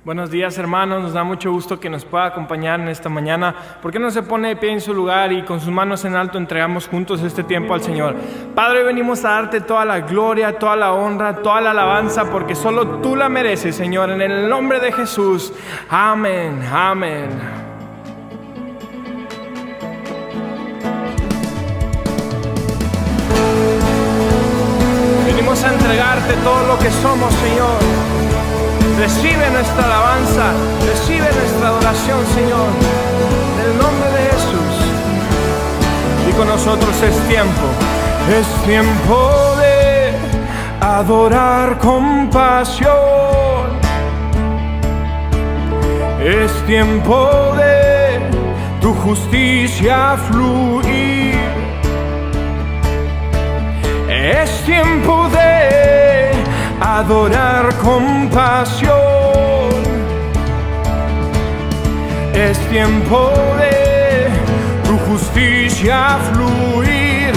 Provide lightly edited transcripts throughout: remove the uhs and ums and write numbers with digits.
Buenos días, hermanos, nos da mucho gusto que nos pueda acompañar en esta mañana. ¿Por qué no se pone de pie en su lugar y con sus manos en alto entregamos juntos este tiempo al Señor? Padre, venimos a darte toda la gloria, toda la honra, toda la alabanza, porque solo tú la mereces, Señor, en el nombre de Jesús. Amén, amén. Venimos a entregarte todo lo que somos, Señor. Recibe nuestra alabanza, recibe nuestra adoración, Señor, en el nombre de Jesús. Y con nosotros es tiempo de adorar con pasión. Es tiempo de tu justicia fluir. Es tiempo de adorar con pasión. Es tiempo de tu justicia fluir,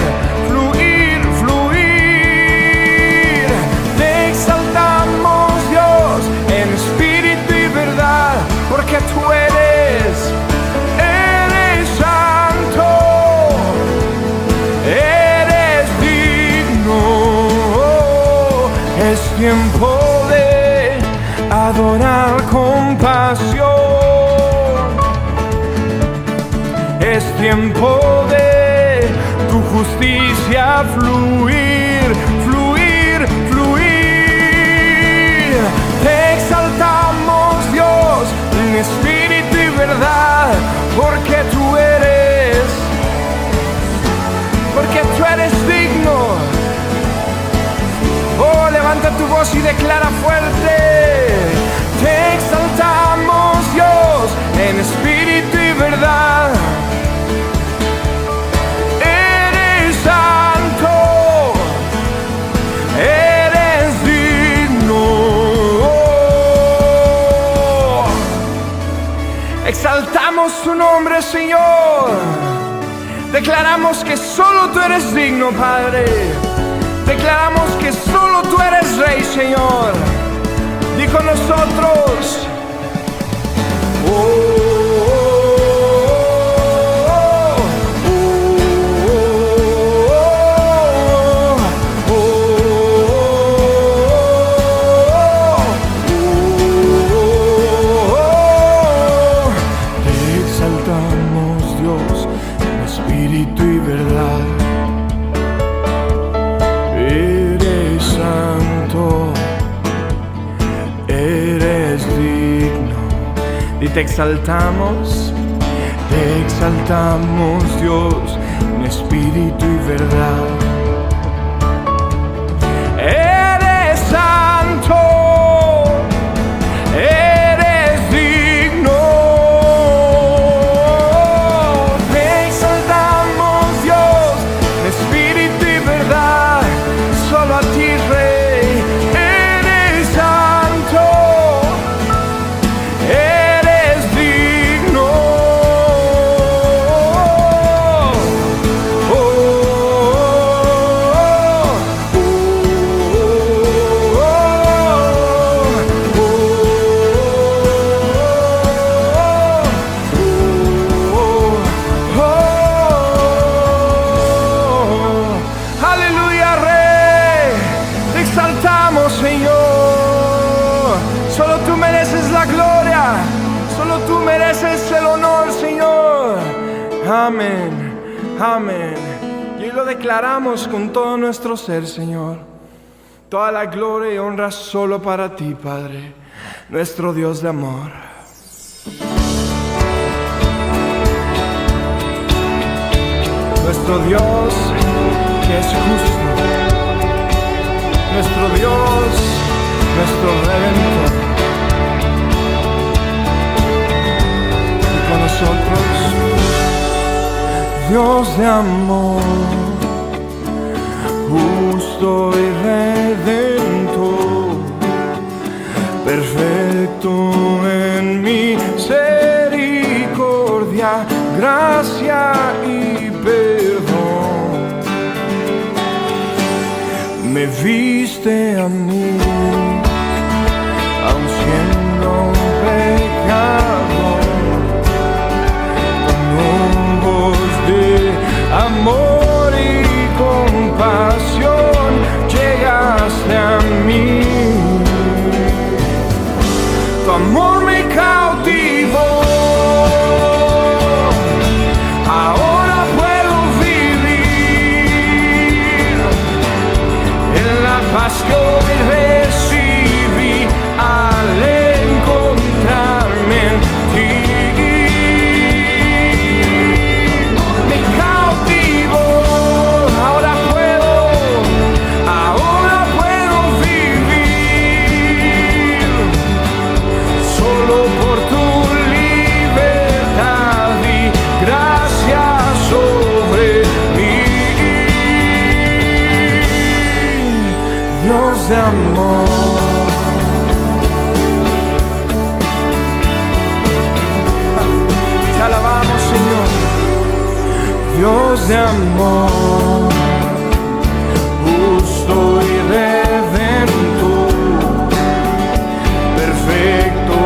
fluir, fluir. Te exaltamos, Dios, en espíritu y verdad, porque tú eres santo, eres digno. Es tiempo de adorar con pasión. Es tiempo de tu justicia fluir, fluir, fluir. Te exaltamos, Dios, en espíritu y verdad, porque tú eres digno. Oh, levanta tu voz y declara fuerte. Te exaltamos, Dios, en espíritu y verdad. Eres santo, eres digno. Exaltamos tu nombre, Señor. Declaramos que solo tú eres digno, Padre. Declaramos que solo tú eres Rey, Señor. Di con nosotros. Te exaltamos, Dios, en espíritu y verdad. Eres santo, eres digno. Y te exaltamos, Dios, en espíritu y verdad. eres santo, eres digno. Te exaltamos, Dios, en espíritu y verdad, solo a ti, Rey. Eres santo, eres digno. Aleluya, Rey. Te exaltamos, Señor. Solo tú mereces la gloria. Solo tú mereces el honor, Señor. Amén. Amén. Y hoy lo declaramos con todo nuestro ser, Señor. Toda la gloria y honra solo para ti, Padre, nuestro Dios de amor. Nuestro Dios que es justo. Nuestro Dios, nuestro Redentor. Y con nosotros, Dios de amor, justo y redentor, perfecto en misericordia, gracia y perdón. Me viste a mí, aun siendo paz que hoy recibí al encontrarme en ti. Me cautivo, ahora puedo vivir solo por tu libertad y gracia sobre mí. Dios de amor, te alabamos, Señor. Dios de amor, justo y redentor, perfecto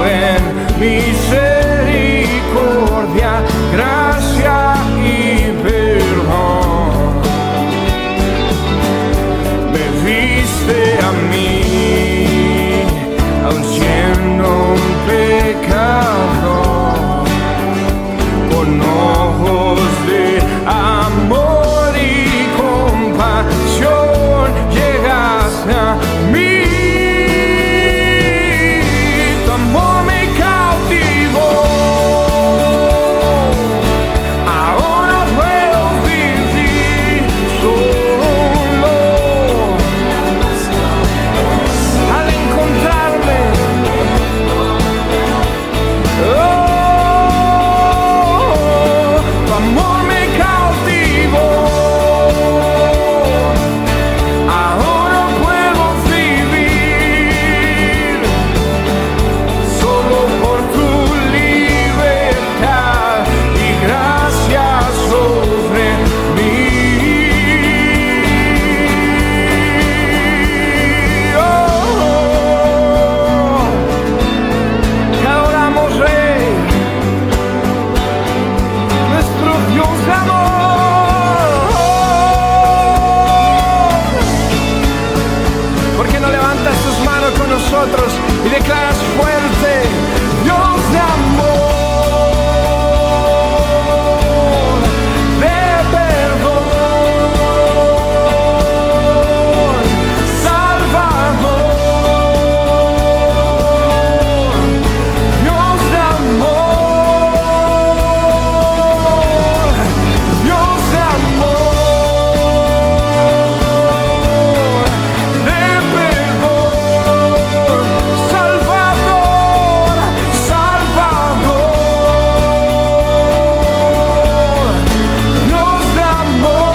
en misericordia, gracia y perdón. Me viste a mí, aun siendo un pecador, con ojos de amor y compasión llegaste a mí. Tu amor me cautivó, ahora puedo vivir solo al encontrarme. Tu amor me cautivó, ahora puedo vivir solo por tu libertad y gracia sobre mí. Te adoramos, Rey, nuestro Dios de amor. ¿Por qué no levantas tus manos con nosotros y declaras fuerte: Dios de amor, de perdón, Salvador, Dios de amor, Dios de amor, de perdón, Salvador, Salvador, Dios de amor.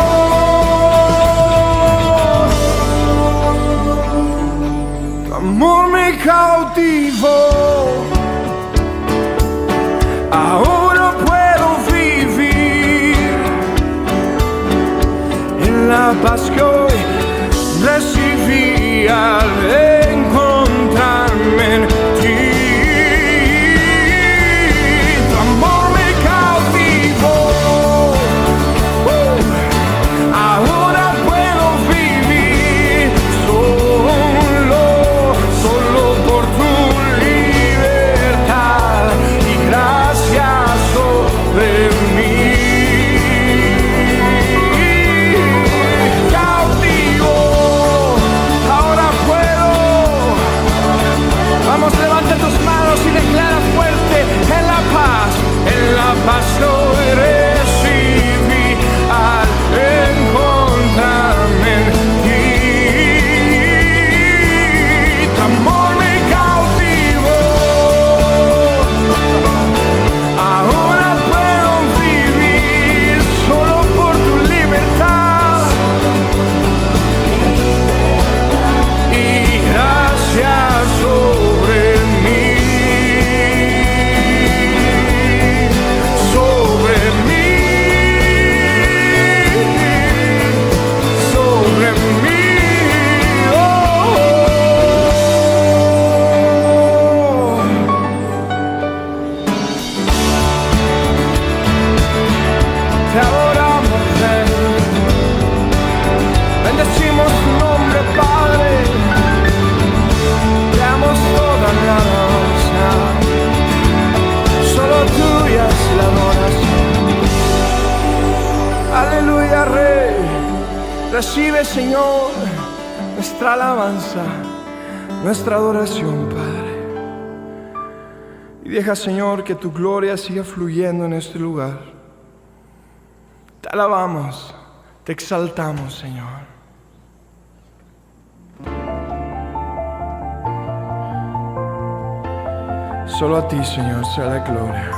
Tu amor me cautivó, ahora puedo vivir en la paz que hoy recibí al encontrarme en ti. Tu amor me cautivó, ahora puedo vivir solo por tu libertad y gracia sobre mí. Cautivo, ahora puedo. Vamos, levanta tus manos y declara fuerte: en la paz que hoy recibí al encontrarme en ti. Tu amor me cautivó, ahora puedo vivir solo por tu libertad y gracia sobre mí, sobre mí, sobre mí. Oh, te adoramos, Rey. Bendecimos tu nombre, Padre. Te damos toda la alabanza. Solo tuya es la adoración. Aleluya, Rey. Recibe, Señor, nuestra nuestra alabanza, nuestra adoración, Padre. Y deja, Señor, que tu gloria siga fluyendo en este lugar. Te alabamos, te exaltamos, Señor. Solo a ti, Señor, sea la gloria.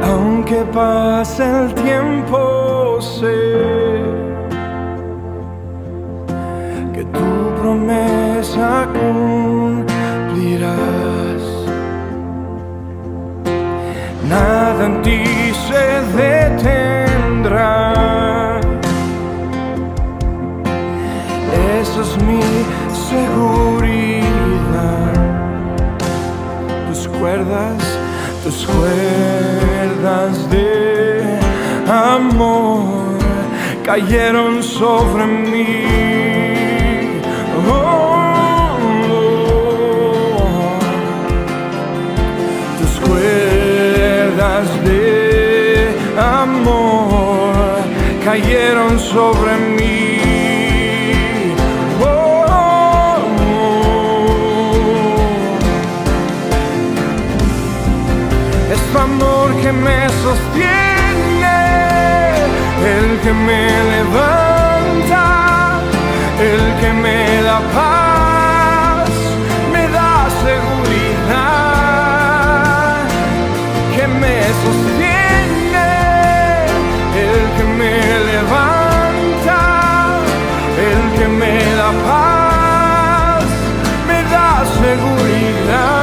Aunque pase el tiempo, sé que tu promesa cumplirás. Nada en ti se detendrá. Esa es mi seguridad. Tus cuerdas de amor cayeron sobre mí. Oh, tus cuerdas de amor cayeron sobre mí. Es tu amor que me sostiene, el que me levanta, el que me da paz, me da seguridad, que me sostiene, el que me levanta, el que me da paz, me da seguridad.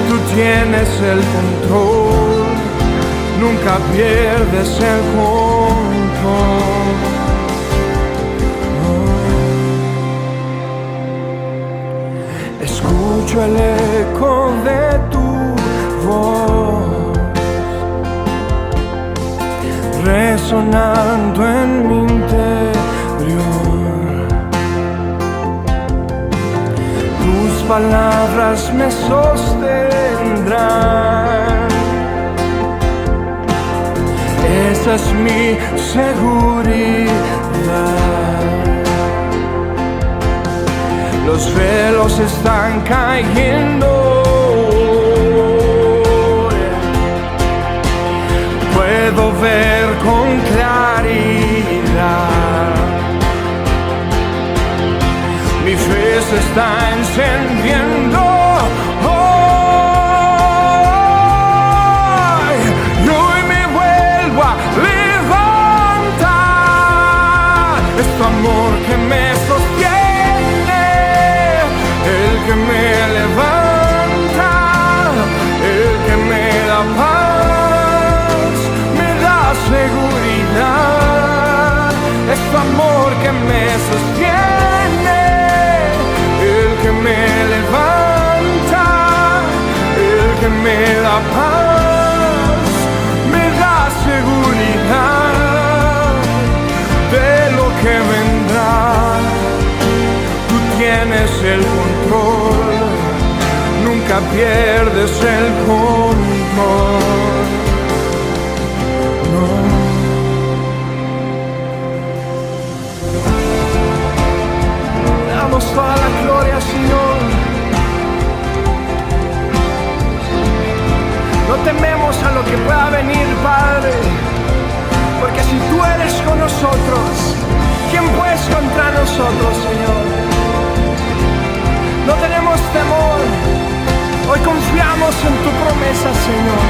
Tú tienes el control, nunca pierdes el control. Oh. Escucho el eco de tu voz resonando en mi interior. Palabras me sostendrán. Esa es mi seguridad. Los velos están cayendo. Puedo ver con claridad. Mi fe se está encendiendo. Hoy, y hoy me vuelvo a levantar. Es tu amor que me sostiene, el que me levanta, el que me da paz, me da seguridad. Es tu amor que me sostiene, que me levanta, el que me da paz, me da seguridad de lo que vendrá. Tú tienes el control, nunca pierdes el control. No. Damos toda la gloria, Señor. No tememos a lo que pueda venir, Padre, porque si tú eres con nosotros, ¿quién pues contra nosotros, Señor? No tenemos temor, hoy confiamos en tu promesa, Señor.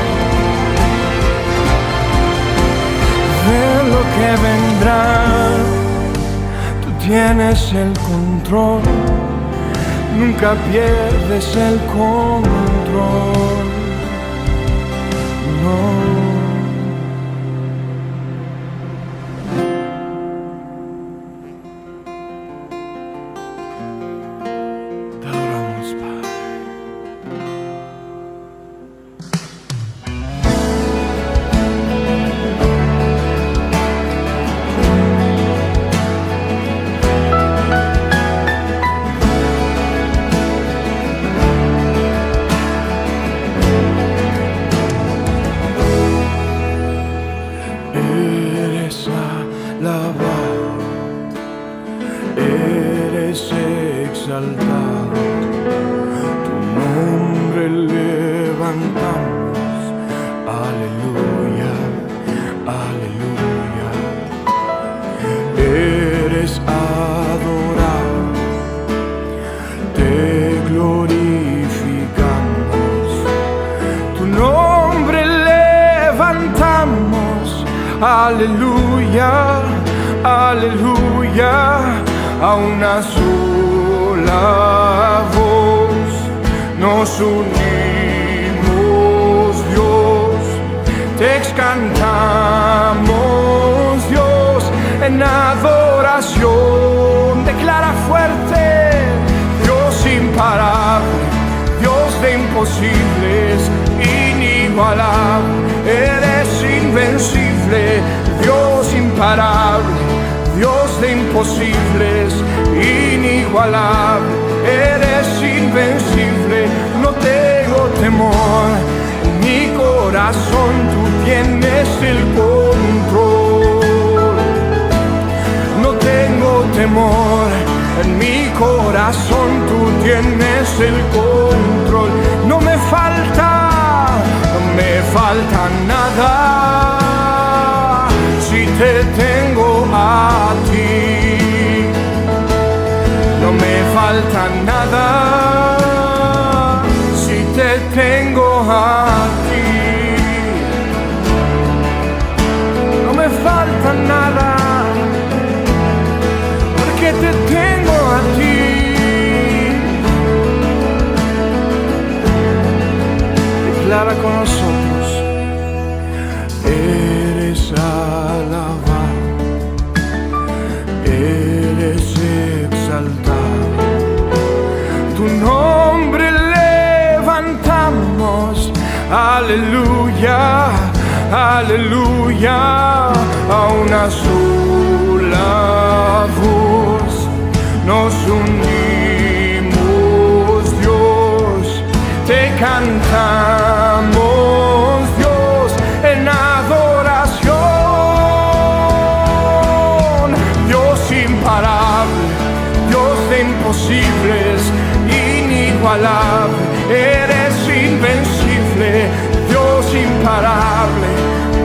De lo que vendrá, tienes el control, nunca pierdes el control. No. Te adoramos, Padre. cantamos, aleluya, aleluya. Eres adorado, te glorificamos, tu nombre levantamos, aleluya, aleluya. A una sola voz nos unimos, Dios, te cantamos, Dios, en adoración. Declara fuerte, Dios imparable, Dios de imposibles, inigualable, eres invencible, Dios imparable, Dios de imposibles, inigualable, eres invencible. No tengo temor, en mi corazón tú tienes el control. No tengo temor, en mi corazón tú tienes el control. No me falta nada si te tengo a ti. No me falta nada si te tengo a ti. No me falta nada porque te tengo a ti. Declara con nosotros: eres alabado, eres exaltado, tu nombre levantamos, aleluya, aleluya. A una sola voz nos unimos, Dios, te cantamos, Dios, en adoración. Dios imparable, Dios de imposibles, inigualable, eres invencible, Dios imparable,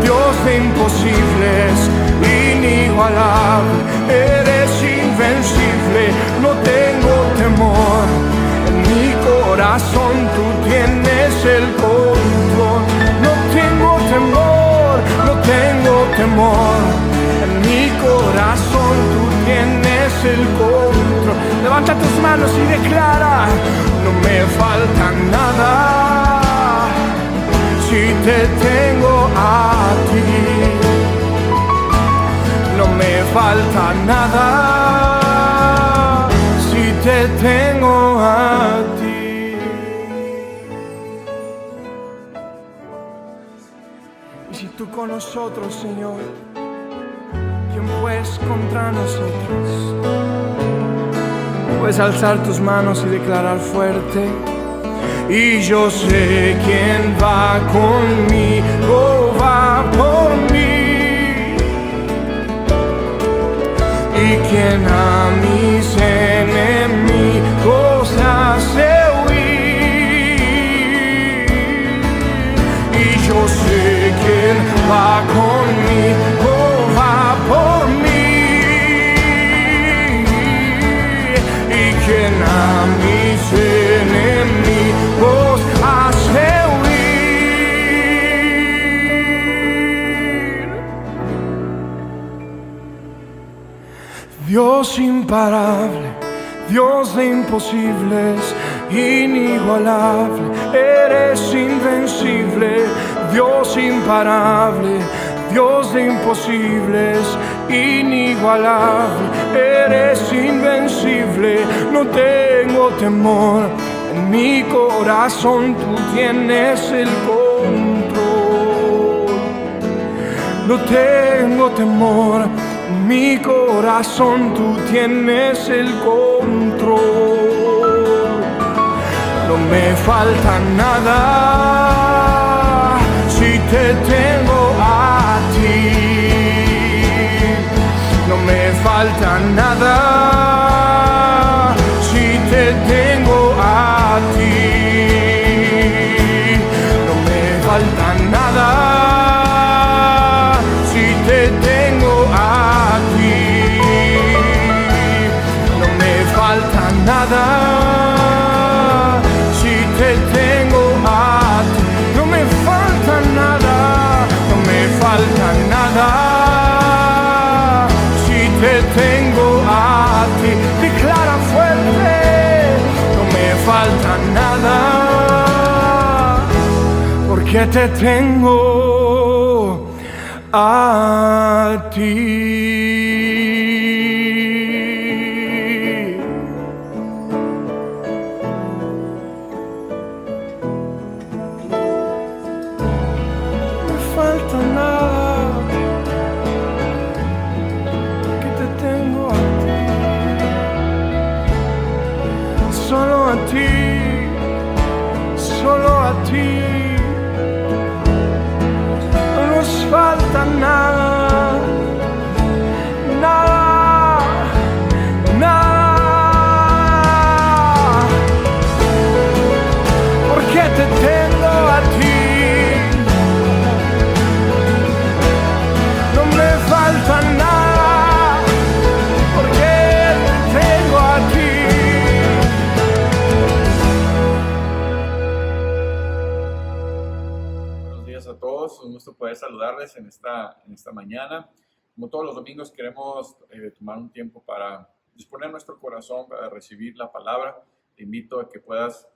Dios de imposibles, inigualable, eres invencible. No tengo temor, en mi corazón tú tienes el control. No tengo temor, no tengo temor, en mi corazón tú tienes el control. Levanta tus manos y declara: no me falta nada si te tengo a ti. No me falta nada si te tengo a ti. Y si tú con nosotros, Señor, ¿quién pues contra nosotros? Puedes alzar tus manos y declarar fuerte: y yo sé quién va conmigo, va por mí, y quien a mis enemigos hace huir. Y yo sé quién va conmigo, va por mí, y quien a mis enemigos hace huir. Dios imparable, Dios de imposibles, inigualable, eres invencible, Dios imparable, Dios de imposibles, inigualable, eres invencible. No tengo temor, en mi corazón tú tienes el control. No tengo temor, en mi corazón tú tienes el control. No me falta nada si te tengo a ti. No me falta nada si te tengo a ti. No porque te tengo a ti. No me falta nada, porque te tengo a ti. Solo a ti, solo a ti. No nos falta nada, nada, nada, porque te tengo a ti. No me falta nada, porque te tengo a ti. Buenos días a todos, un gusto poder saludarles en esta mañana. Como todos los domingos queremos tomar un tiempo para disponer nuestro corazón para recibir la palabra. Te invito a que puedas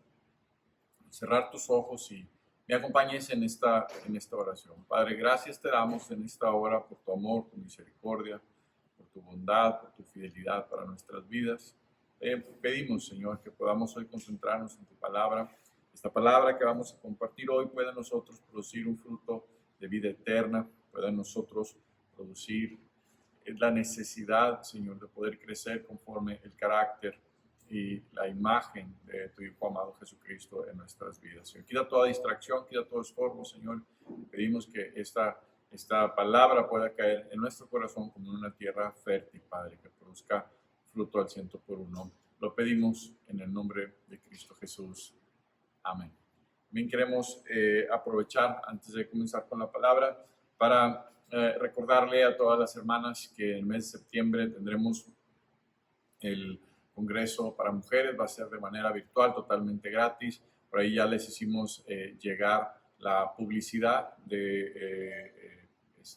cerrar tus ojos y me acompañes en esta oración. Padre, gracias te damos en esta hora por tu amor, tu misericordia, por tu bondad, por tu fidelidad para nuestras vidas. Pedimos, Señor, que podamos hoy concentrarnos en tu palabra. Esta palabra que vamos a compartir hoy pueda en nosotros producir un fruto de vida eterna, pueda en nosotros producir la necesidad, Señor, de poder crecer conforme el carácter y la imagen de tu Hijo amado Jesucristo en nuestras vidas. Señor, quita toda distracción, quita todo estorbo, Señor. Pedimos que esta palabra pueda caer en nuestro corazón como en una tierra fértil, Padre, que produzca fruto al 100%. Lo pedimos en el nombre de Cristo Jesús. Amén. También queremos aprovechar, antes de comenzar con la palabra, para recordarle a todas las hermanas que en el mes de septiembre tendremos el Congreso para Mujeres. Va a ser de manera virtual, totalmente gratis. Por ahí ya les hicimos llegar la publicidad de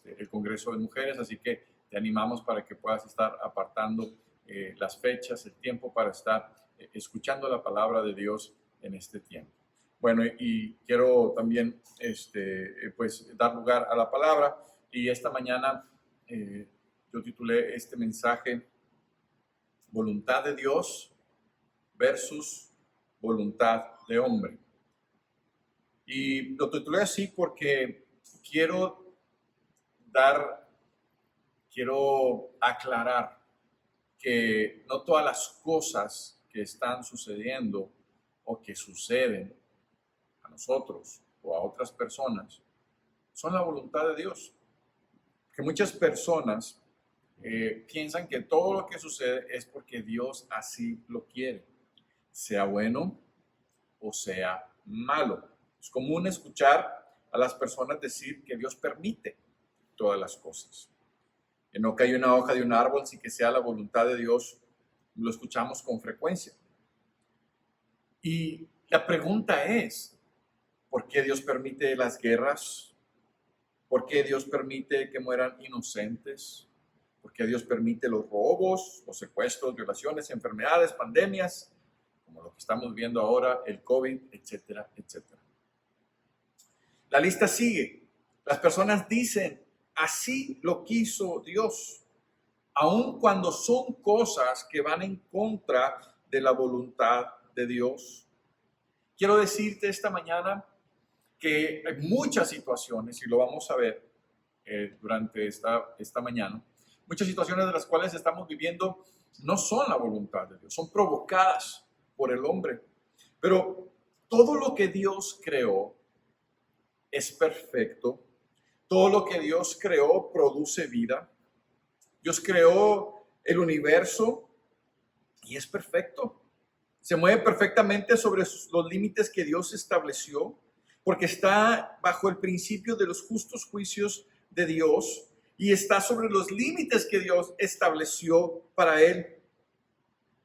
el Congreso de Mujeres, así que te animamos para que puedas estar apartando las fechas, el tiempo para estar escuchando la palabra de Dios en este tiempo. Bueno, y quiero también pues dar lugar a la palabra, y esta mañana yo titulé este mensaje Voluntad de Dios versus voluntad de hombre. Y lo titulé así porque quiero aclarar que no todas las cosas que están sucediendo o que suceden a nosotros o a otras personas son la voluntad de Dios. Porque muchas personas piensan que todo lo que sucede es porque Dios así lo quiere, sea bueno o sea malo. Es común escuchar a las personas decir que Dios permite todas las cosas. Que no cae una hoja de un árbol sin que sea la voluntad de Dios. Lo escuchamos con frecuencia. Y la pregunta es, ¿por qué Dios permite las guerras? ¿Por qué Dios permite que mueran inocentes? ¿Por qué Dios permite los robos, los secuestros, violaciones, enfermedades, pandemias, como lo que estamos viendo ahora, el COVID, etcétera, etcétera? La lista sigue. Las personas dicen, así lo quiso Dios, aun cuando son cosas que van en contra de la voluntad de Dios. Quiero decirte esta mañana que hay muchas situaciones, y lo vamos a ver durante esta mañana, muchas situaciones de las cuales estamos viviendo no son la voluntad de Dios, son provocadas por el hombre. Pero todo lo que Dios creó es perfecto, todo lo que Dios creó produce vida. Dios creó el universo y es perfecto. Se mueve perfectamente sobre los límites que Dios estableció, porque está bajo el principio de los justos juicios de Dios y está sobre los límites que Dios estableció para él.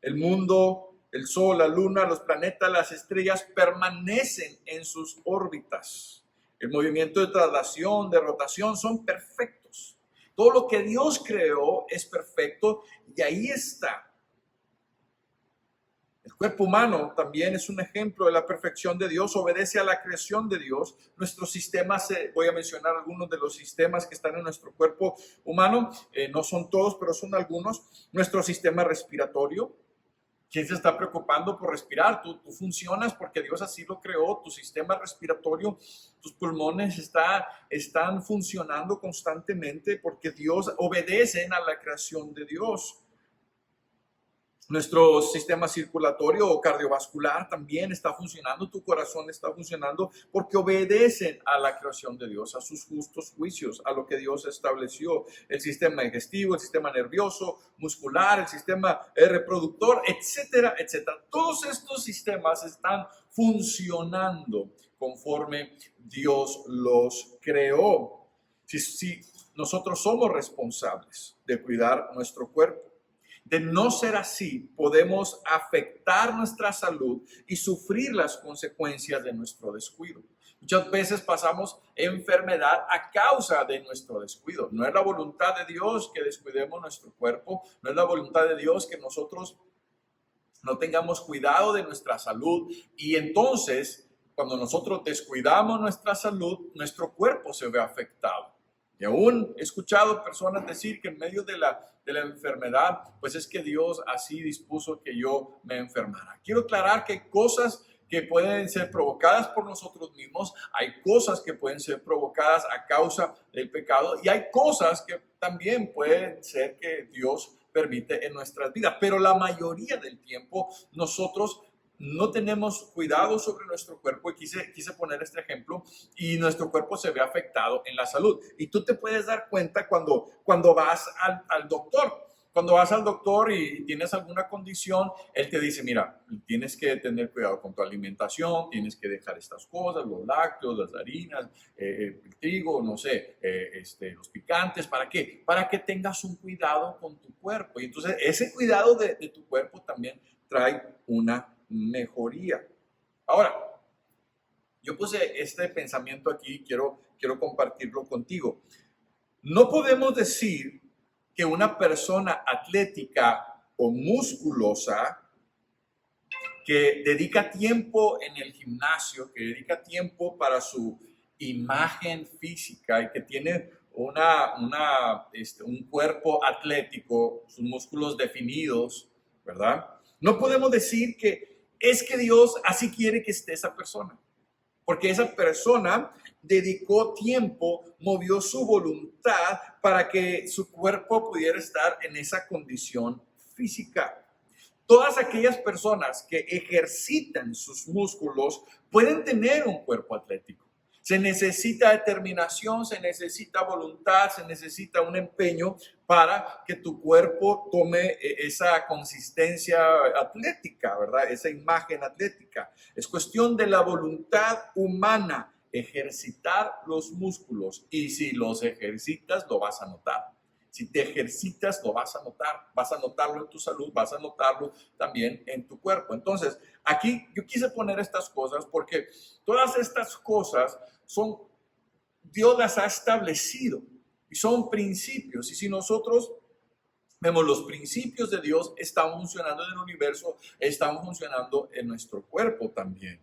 El mundo, el sol, la luna, los planetas, las estrellas permanecen en sus órbitas. El movimiento de traslación, de rotación son perfectos. Todo lo que Dios creó es perfecto y ahí está el cuerpo humano también es un ejemplo de la perfección de Dios, obedece a la creación de Dios. Nuestros sistemas, voy a mencionar algunos de los sistemas que están en nuestro cuerpo humano, no son todos, pero son algunos. Nuestro sistema respiratorio. ¿Quién se está preocupando por respirar? Tú funcionas porque Dios así lo creó. Tu sistema respiratorio, tus pulmones están funcionando constantemente porque Dios obedecen a la creación de Dios. Nuestro sistema circulatorio o cardiovascular también está funcionando, tu corazón está funcionando porque obedecen a la creación de Dios, a sus justos juicios, a lo que Dios estableció. El sistema digestivo, el sistema nervioso, muscular, el sistema reproductor, etcétera, etcétera. Todos estos sistemas están funcionando conforme Dios los creó. Si nosotros somos responsables de cuidar nuestro cuerpo. De no ser así, podemos afectar nuestra salud y sufrir las consecuencias de nuestro descuido. Muchas veces pasamos enfermedad a causa de nuestro descuido. No es la voluntad de Dios que descuidemos nuestro cuerpo, no es la voluntad de Dios que nosotros no tengamos cuidado de nuestra salud. Y entonces, cuando nosotros descuidamos nuestra salud, nuestro cuerpo se ve afectado. Y aún he escuchado personas decir que en medio de la enfermedad, pues es que Dios así dispuso que yo me enfermara. Quiero aclarar que hay cosas que pueden ser provocadas por nosotros mismos, hay cosas que pueden ser provocadas a causa del pecado y hay cosas que también pueden ser que Dios permite en nuestras vidas. Pero la mayoría del tiempo nosotros no tenemos cuidado sobre nuestro cuerpo y quise poner este ejemplo y nuestro cuerpo se ve afectado en la salud. Y tú te puedes dar cuenta cuando vas al doctor. Cuando vas al doctor y tienes alguna condición, él te dice, mira, tienes que tener cuidado con tu alimentación, tienes que dejar estas cosas, los lácteos, las harinas, el trigo, no sé, los picantes. ¿Para qué? Para que tengas un cuidado con tu cuerpo. Y entonces ese cuidado de tu cuerpo también trae una mejoría. Ahora, yo puse este pensamiento aquí, quiero compartirlo contigo. No podemos decir que una persona atlética o musculosa que dedica tiempo en el gimnasio, que dedica tiempo para su imagen física y que tiene un cuerpo atlético, sus músculos definidos, ¿verdad? No podemos decir que es que Dios así quiere que esté esa persona, porque esa persona dedicó tiempo, movió su voluntad para que su cuerpo pudiera estar en esa condición física. Todas aquellas personas que ejercitan sus músculos pueden tener un cuerpo atlético. Se necesita determinación, se necesita voluntad, se necesita un empeño para que tu cuerpo tome esa consistencia atlética, ¿verdad? Esa imagen atlética. Es cuestión de la voluntad humana, ejercitar los músculos. Y si los ejercitas, lo vas a notar. Si te ejercitas, lo vas a notar. Vas a notarlo en tu salud, vas a notarlo también en tu cuerpo. Entonces, aquí yo quise poner estas cosas porque todas estas cosas Dios las ha establecido y son principios. Y si nosotros vemos los principios de Dios, están funcionando en el universo, están funcionando en nuestro cuerpo también.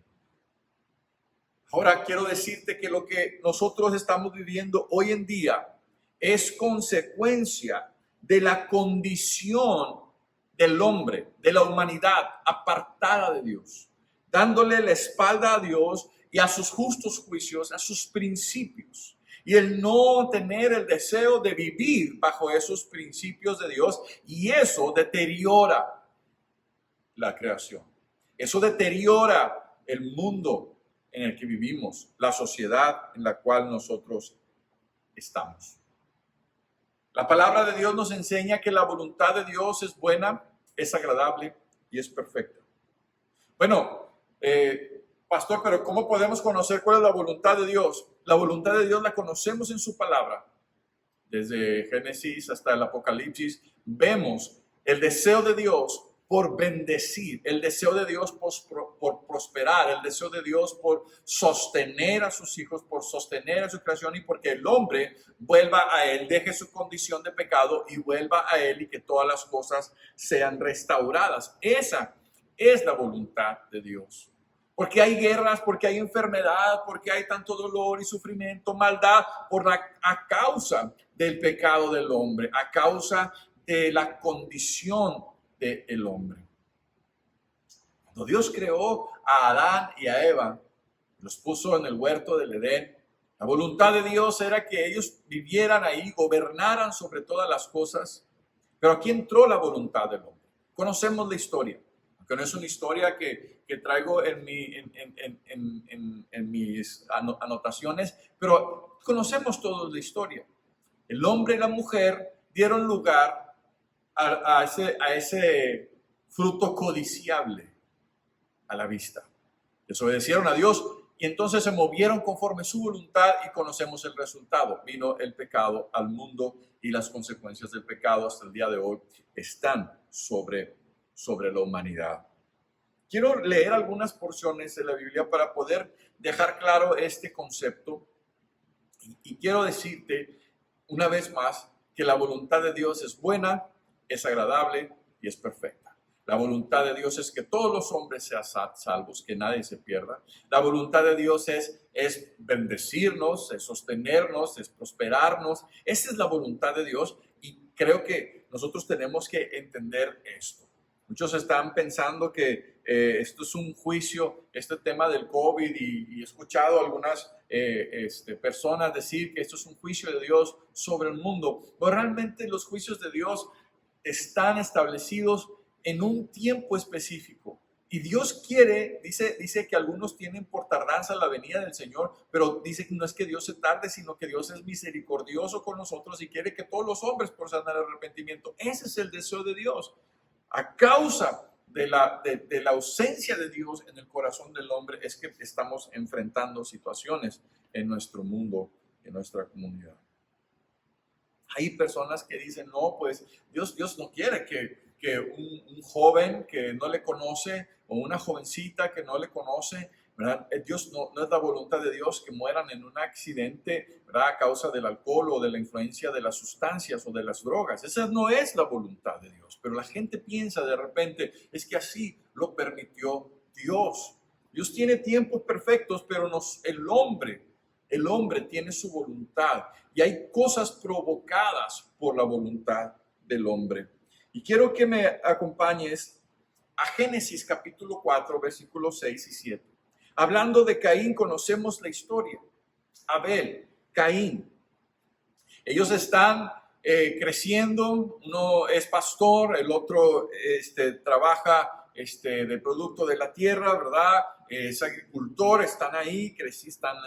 Ahora quiero decirte que lo que nosotros estamos viviendo hoy en día es consecuencia de la condición del hombre, de la humanidad apartada de Dios, dándole la espalda a Dios y a sus justos juicios, a sus principios. Y el no tener el deseo de vivir bajo esos principios de Dios, y eso deteriora la creación. Eso deteriora el mundo en el que vivimos, la sociedad en la cual nosotros estamos. La palabra de Dios nos enseña que la voluntad de Dios es buena, es agradable y es perfecta. Bueno, pastor, pero ¿cómo podemos conocer cuál es la voluntad de Dios? La voluntad de Dios la conocemos en su palabra. Desde Génesis hasta el Apocalipsis vemos el deseo de Dios por bendecir, el deseo de Dios por prosperar, el deseo de Dios por sostener a sus hijos, por sostener a su creación y porque el hombre vuelva a Él, deje su condición de pecado y vuelva a Él y que todas las cosas sean restauradas. Esa es la voluntad de Dios. Porque hay guerras, porque hay enfermedad, porque hay tanto dolor y sufrimiento, maldad, a causa del pecado del hombre, a causa de la condición del hombre. Cuando Dios creó a Adán y a Eva, los puso en el huerto del Edén, la voluntad de Dios era que ellos vivieran ahí, gobernaran sobre todas las cosas. Pero aquí entró la voluntad del hombre. Conocemos la historia, aunque no es una historia que traigo en mis anotaciones, pero conocemos todos la historia. El hombre y la mujer dieron lugar a ese fruto codiciable a la vista. Desobedecieron a Dios y entonces se movieron conforme su voluntad y conocemos el resultado. Vino el pecado al mundo y las consecuencias del pecado hasta el día de hoy están sobre la humanidad. Quiero leer algunas porciones de la Biblia para poder dejar claro este concepto y quiero decirte una vez más que la voluntad de Dios es buena, es agradable y es perfecta. La voluntad de Dios es que todos los hombres sean salvos, que nadie se pierda. La voluntad de Dios es bendecirnos, es sostenernos, es prosperarnos. Esa es la voluntad de Dios y creo que nosotros tenemos que entender esto. Muchos están pensando que esto es un juicio, este tema del COVID, y he escuchado a algunas personas decir que esto es un juicio de Dios sobre el mundo. Pero realmente los juicios de Dios están establecidos en un tiempo específico. Y Dios quiere, dice que algunos tienen por tardanza la venida del Señor, pero dice que no es que Dios se tarde, sino que Dios es misericordioso con nosotros y quiere que todos los hombres procedan al arrepentimiento. Ese es el deseo de Dios. A causa de la ausencia de Dios en el corazón del hombre es que estamos enfrentando situaciones en nuestro mundo, en nuestra comunidad. Hay personas que dicen, no, pues Dios no quiere que un joven que no le conoce o una jovencita que no le conoce, ¿verdad? Dios no es la voluntad de Dios que mueran en un accidente, ¿verdad? A causa del alcohol o de la influencia de las sustancias o de las drogas. Esa no es la voluntad de Dios. Pero la gente piensa de repente, es que así lo permitió Dios. Dios tiene tiempos perfectos, pero el hombre tiene su voluntad y hay cosas provocadas por la voluntad del hombre. Y quiero que me acompañes a Génesis capítulo 4, versículos 6 y 7. Hablando de Caín, conocemos la historia. Abel, Caín. Ellos están creciendo. Uno es pastor, el otro trabaja de producto de la tierra, ¿verdad? Es agricultor, están ahí, están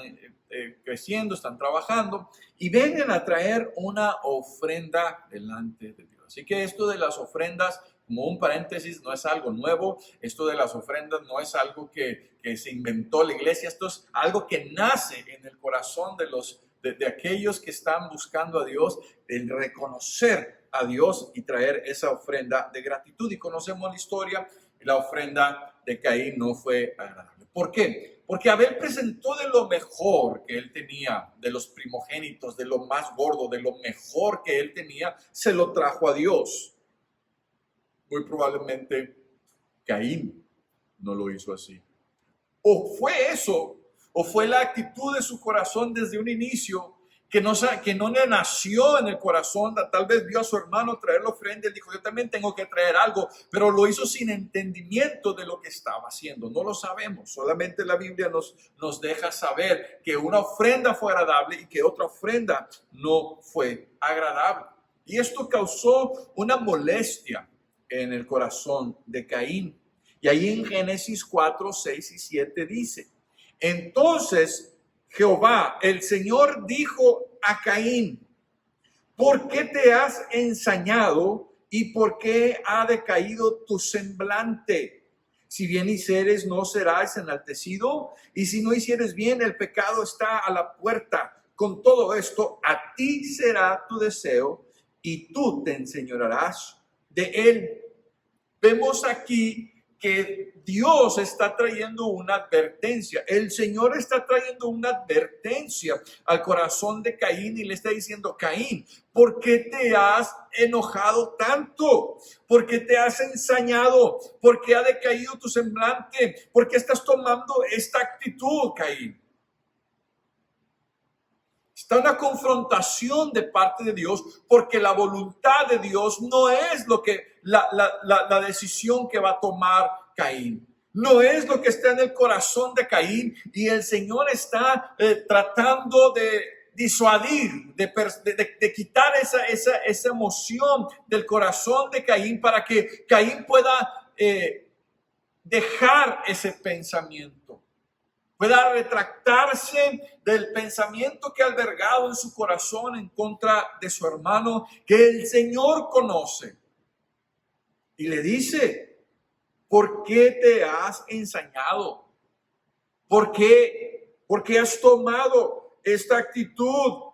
creciendo, están trabajando y vienen a traer una ofrenda delante de Dios. Así que esto de las ofrendas, como un paréntesis, no es algo nuevo. Esto de las ofrendas no es algo que se inventó la iglesia. Esto es algo que nace en el corazón de aquellos que están buscando a Dios, el reconocer a Dios y traer esa ofrenda de gratitud. Y conocemos la historia, la ofrenda de Caín no fue agradable. ¿Por qué? Porque Abel presentó de lo mejor que él tenía, de los primogénitos, de lo más gordo, de lo mejor que él tenía, se lo trajo a Dios. Muy probablemente Caín no lo hizo así. O fue eso, o fue la actitud de su corazón desde un inicio que no le nació en el corazón. Tal vez vio a su hermano traer la ofrenda y dijo, yo también tengo que traer algo, pero lo hizo sin entendimiento de lo que estaba haciendo. No lo sabemos, solamente la Biblia nos deja saber que una ofrenda fue agradable y que otra ofrenda no fue agradable. Y esto causó una molestia en el corazón de Caín. Y ahí en Génesis 4, 6 y 7 dice, entonces Jehová, el Señor, dijo a Caín, ¿por qué te has ensañado y por qué ha decaído tu semblante? Si bien hicieres, no serás enaltecido, y si no hicieres bien, el pecado está a la puerta. Con todo esto, a ti será tu deseo y tú te enseñorearás de él. Vemos aquí que Dios está trayendo una advertencia. El Señor está trayendo una advertencia al corazón de Caín y le está diciendo: Caín, ¿por qué te has enojado tanto? ¿Por qué te has ensañado? ¿Por qué ha decaído tu semblante? ¿Por qué estás tomando esta actitud, Caín? Está una confrontación de parte de Dios, porque la voluntad de Dios no es lo que la decisión que va a tomar Caín. No es lo que está en el corazón de Caín, y el Señor está tratando de disuadir, de quitar esa emoción del corazón de Caín, para que Caín pueda dejar ese pensamiento, pueda retractarse del pensamiento que ha albergado en su corazón en contra de su hermano, que el Señor conoce. Y le dice: ¿por qué te has ensañado? ¿Por qué has tomado esta actitud?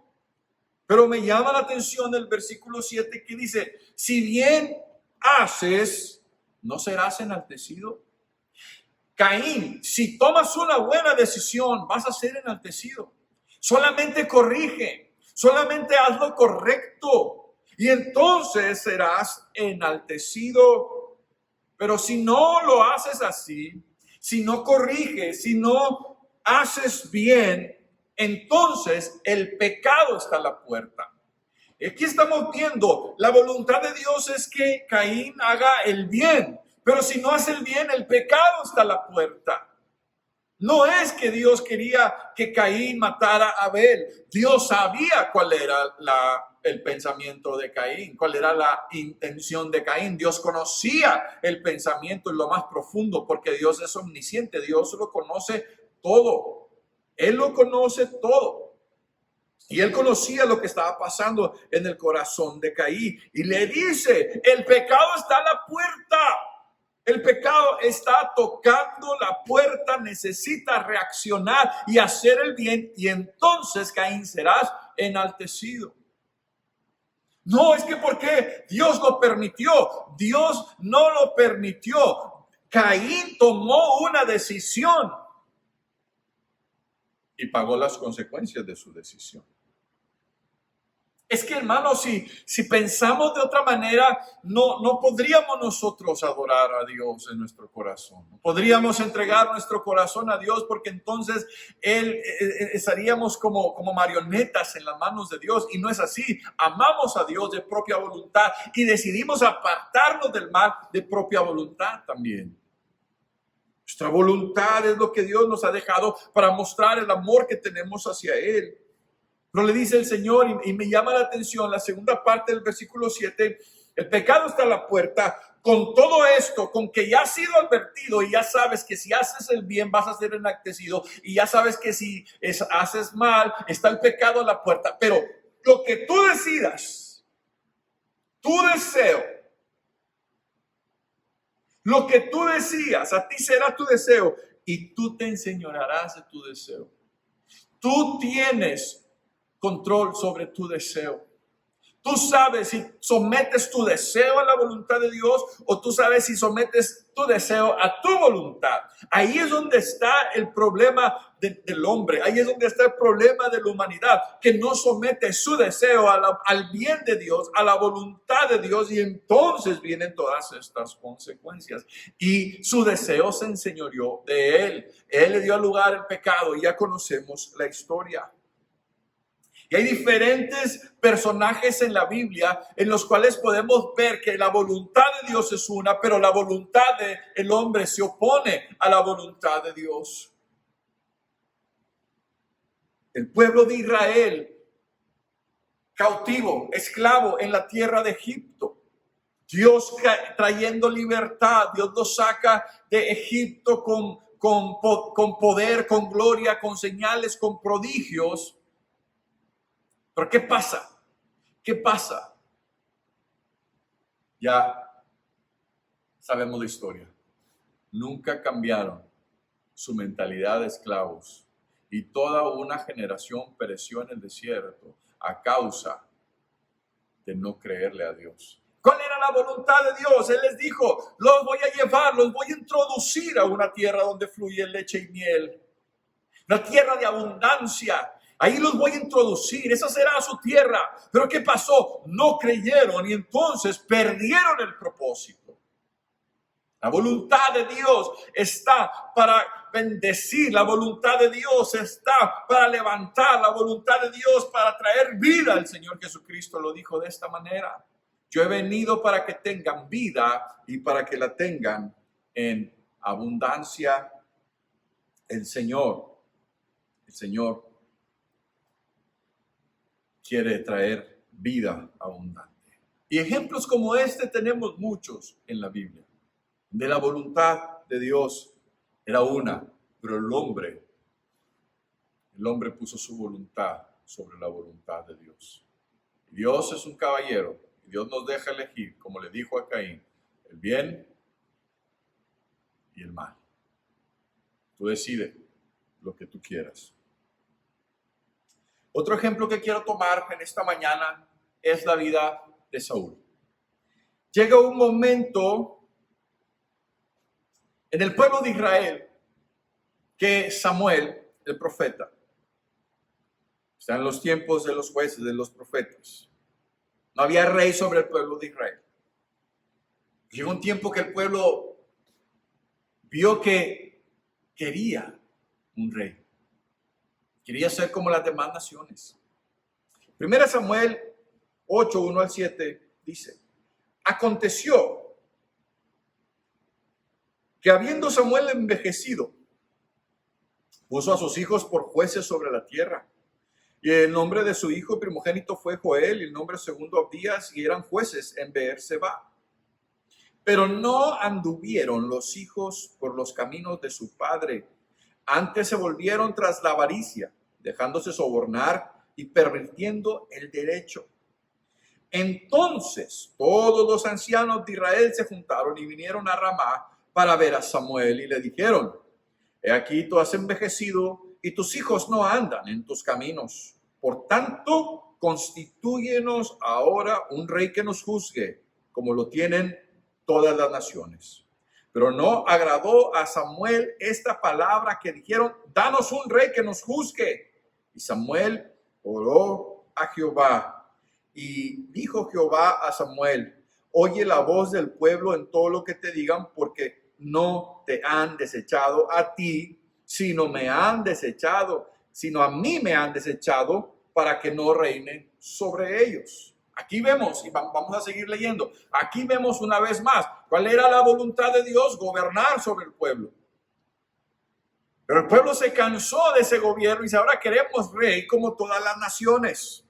Pero me llama la atención el versículo 7 que dice: si bien haces, ¿no serás enaltecido? Caín, si tomas una buena decisión, vas a ser enaltecido. Solamente corrige, solamente haz lo correcto, y entonces serás enaltecido. Pero si no lo haces así, si no corriges, si no haces bien, entonces el pecado está a la puerta. Aquí estamos viendo, la voluntad de Dios es que Caín haga el bien. Pero si no hace el bien, el pecado está a la puerta. No es que Dios quería que Caín matara a Abel. Dios sabía cuál era el pensamiento de Caín, cuál era la intención de Caín. Dios conocía el pensamiento en lo más profundo, porque Dios es omnisciente. Dios lo conoce todo. Él lo conoce todo. Y él conocía lo que estaba pasando en el corazón de Caín. Y le dice: el pecado está a la puerta. El pecado está tocando la puerta, necesita reaccionar y hacer el bien, y entonces, Caín, serás enaltecido. No es que porque Dios lo permitió, Dios no lo permitió. Caín tomó una decisión y pagó las consecuencias de su decisión. Es que, hermanos, si pensamos de otra manera, no podríamos nosotros adorar a Dios en nuestro corazón. No podríamos entregar nuestro corazón a Dios, porque entonces estaríamos como marionetas en las manos de Dios. Y no es así. Amamos a Dios de propia voluntad y decidimos apartarnos del mal de propia voluntad también. Nuestra voluntad es lo que Dios nos ha dejado para mostrar el amor que tenemos hacia Él. Pero le dice el Señor, y me llama la atención la segunda parte del versículo 7, el pecado está a la puerta. Con todo esto, con que ya has sido advertido y ya sabes que si haces el bien vas a ser enaltecido, y ya sabes que si haces mal, está el pecado a la puerta. Pero lo que tú decidas, tu deseo, lo que tú decías, a ti será tu deseo, y tú te enseñorearás de tu deseo. Tú tienes control sobre tu deseo. Tú sabes si sometes tu deseo a la voluntad de Dios, o tú sabes si sometes tu deseo a tu voluntad. Ahí es donde está el problema del hombre. Ahí es donde está el problema de la humanidad, que no somete su deseo al bien de Dios, a la voluntad de Dios, y entonces vienen todas estas consecuencias. Y su deseo se enseñoreó de él. Él le dio lugar al pecado, y ya conocemos la historia. Y hay diferentes personajes en la Biblia en los cuales podemos ver que la voluntad de Dios es una, pero la voluntad del hombre se opone a la voluntad de Dios. El pueblo de Israel, cautivo, esclavo en la tierra de Egipto. Dios trayendo libertad. Dios los saca de Egipto con poder, con gloria, con señales, con prodigios. Pero ¿qué pasa? ¿Qué pasa? Ya sabemos la historia. Nunca cambiaron su mentalidad de esclavos, y toda una generación pereció en el desierto a causa de no creerle a Dios. ¿Cuál era la voluntad de Dios? Él les dijo, los voy a llevar, los voy a introducir a una tierra donde fluye leche y miel. Una tierra de abundancia. Ahí los voy a introducir, esa será su tierra. Pero ¿qué pasó? No creyeron y entonces perdieron el propósito. La voluntad de Dios está para bendecir, la voluntad de Dios está para levantar, la voluntad de Dios para traer vida. El Señor Jesucristo lo dijo de esta manera. Yo he venido para que tengan vida y para que la tengan en abundancia. El Señor quiere traer vida abundante. Y ejemplos como este tenemos muchos en la Biblia. De la voluntad de Dios era una, pero el hombre puso su voluntad sobre la voluntad de Dios. Dios es un caballero y Dios nos deja elegir, como le dijo a Caín, el bien y el mal. Tú decides lo que tú quieras. Otro ejemplo que quiero tomar en esta mañana es la vida de Saúl. Llega un momento en el pueblo de Israel que Samuel, el profeta, está en los tiempos de los jueces, de los profetas. No había rey sobre el pueblo de Israel. Llegó un tiempo que el pueblo vio que quería un rey. Quería ser como las demás naciones. 1 Samuel 8, 1 al 7 dice: aconteció que habiendo Samuel envejecido, puso a sus hijos por jueces sobre la tierra. Y el nombre de su hijo primogénito fue Joel, y el nombre segundo Abías, y eran jueces en Beerseba. Pero no anduvieron los hijos por los caminos de su padre. Antes se volvieron tras la avaricia, dejándose sobornar y pervirtiendo el derecho. Entonces todos los ancianos de Israel se juntaron y vinieron a Ramá para ver a Samuel y le dijeron: he aquí tú has envejecido y tus hijos no andan en tus caminos. Por tanto, constitúyenos ahora un rey que nos juzgue, como lo tienen todas las naciones. Pero no agradó a Samuel esta palabra que dijeron: danos un rey que nos juzgue. Y Samuel oró a Jehová, y dijo Jehová a Samuel: oye la voz del pueblo en todo lo que te digan, porque no te han desechado a ti, sino a mí me han desechado para que no reine sobre ellos. Aquí vemos, y vamos a seguir leyendo, aquí vemos una vez más cuál era la voluntad de Dios: gobernar sobre el pueblo. Pero el pueblo se cansó de ese gobierno y dice: ahora queremos rey como todas las naciones.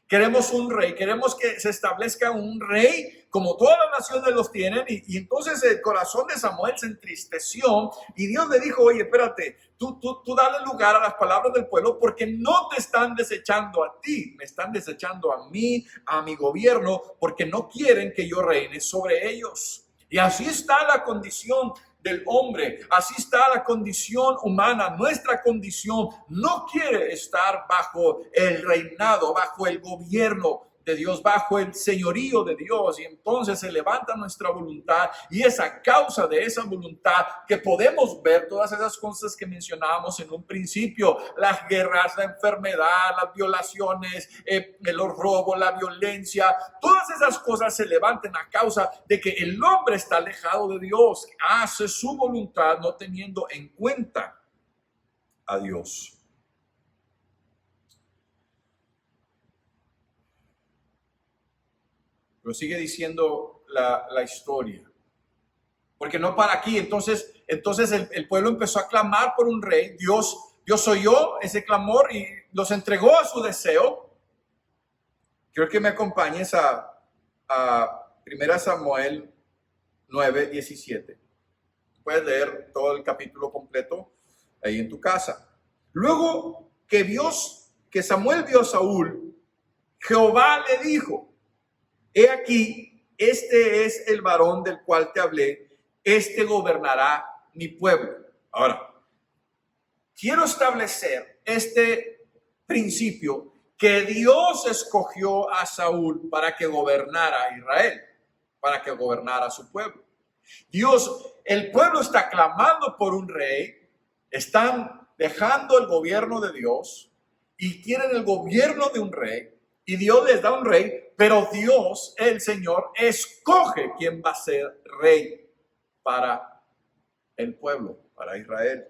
Queremos un rey, queremos que se establezca un rey como todas las naciones los tienen. Y entonces el corazón de Samuel se entristeció y Dios le dijo: oye, espérate, tú dale lugar a las palabras del pueblo, porque no te están desechando a ti, me están desechando a mí, a mi gobierno, porque no quieren que yo reine sobre ellos. Y así está la condición del hombre, así está la condición humana. Nuestra condición no quiere estar bajo el reinado, bajo el gobierno de Dios, bajo el señorío de Dios, y entonces se levanta nuestra voluntad, y es a causa de esa voluntad que podemos ver todas esas cosas que mencionábamos en un principio: las guerras, la enfermedad, las violaciones, los robos, la violencia. Todas esas cosas se levantan a causa de que el hombre está alejado de Dios, hace su voluntad no teniendo en cuenta a Dios. Pero sigue diciendo la historia. Porque no para aquí. Entonces el pueblo empezó a clamar por un rey. Dios oyó ese clamor y los entregó a su deseo. Quiero que me acompañes a 1 Samuel 9:17. Puedes leer todo el capítulo completo ahí en tu casa. Luego que Samuel vio a Saúl, Jehová le dijo: he aquí, este es el varón del cual te hablé, este gobernará mi pueblo. Ahora, quiero establecer este principio, que Dios escogió a Saúl para que gobernara a Israel. para que gobernara a su pueblo. El pueblo está clamando por un rey, están dejando el gobierno de Dios y quieren el gobierno de un rey, y Dios les da un rey, pero Dios, el Señor, escoge quién va a ser rey para el pueblo, para Israel.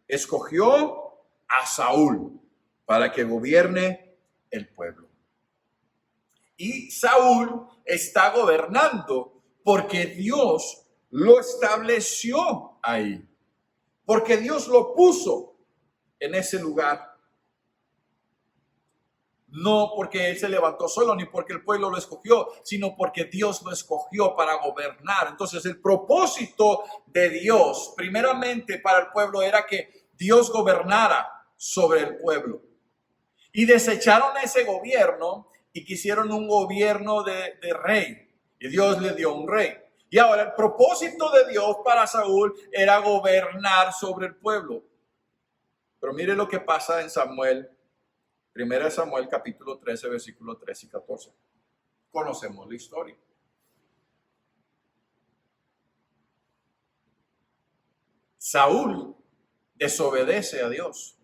Escogió a Saúl para que gobierne el pueblo. Y Saúl está gobernando porque Dios lo estableció ahí, porque Dios lo puso en ese lugar. No porque él se levantó solo, ni porque el pueblo lo escogió, sino porque Dios lo escogió para gobernar. Entonces el propósito de Dios, primeramente para el pueblo, era que Dios gobernara sobre el pueblo. Y desecharon ese gobierno y quisieron un gobierno de rey. Y Dios le dio un rey. Y ahora el propósito de Dios para Saúl era gobernar sobre el pueblo. Pero mire lo que pasa en Samuel. 1 Samuel capítulo 13, versículos 13 y 14. Conocemos la historia. Saúl desobedece a Dios.